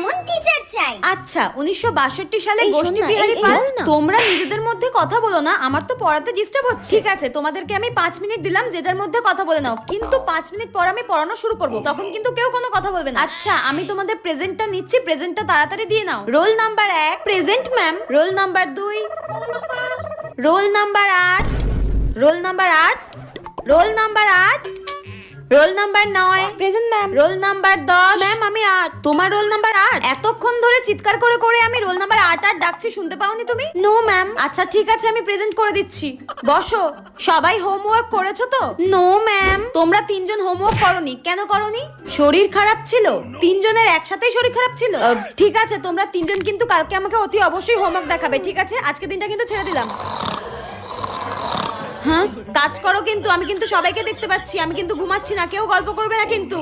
এমন টিচার চাই। আচ্ছা 1962 সালে গোষ্ঠী বিহারী পাল। তোমরা নিজেদের মধ্যে কথা বলো না, আমার তো পড়াতে ডিস্টার্ব হচ্ছে। ঠিক আছে, তোমাদেরকে আমি 5 মিনিট দিলাম, যে যার মধ্যে কথা বলে নাও, কিন্তু 5 মিনিট পর আমি পড়ানো শুরু করব, তখন কিন্তু কেউ কোনো কথা বলবে না। আচ্ছা আমি তোমাদের প্রেজেন্টটা নিচ্ছি, প্রেজেন্টটা তাড়াতাড়ি দিয়ে নাও। Roll number 1 present ma'am. Roll number 2, roll number 8, roll number 8, roll number 8, roll number 9 present ma'am. Roll number 10 ma'am আমি 8। তোমার রোল নাম্বার 8? এতক্ষণ ধরে চিৎকার করে করে আমি রোল নাম্বার 8 8 ডাকছি, শুনতে পাওনি তুমি? No ma'am. আচ্ছা ঠিক আছে, আমি প্রেজেন্ট করে দিচ্ছি, বসো। সবাই হোমওয়ার্ক করেছো তো? No ma'am. তোমরা 3 জন হোমওয়ার্ক করোনি, কেন করোনি? শরীর খারাপ ছিল? 3 জনের একসাথেই শরীর খারাপ ছিল? ঠিক আছে, তোমরা 3 জন কিন্তু কালকে আমাকে অতি অবশ্যই হোমওয়ার্ক দেখাবে, ঠিক আছে? আজকে দিনটা কিন্তু ছেড়ে দিলাম। হ্যাঁ কাজ করো, কিন্তু আমি কিন্তু সবাইকে দেখতে পাচ্ছি, আমি কিন্তু ঘুমাচ্ছি না, কেউ গল্প করবে না কিন্তু।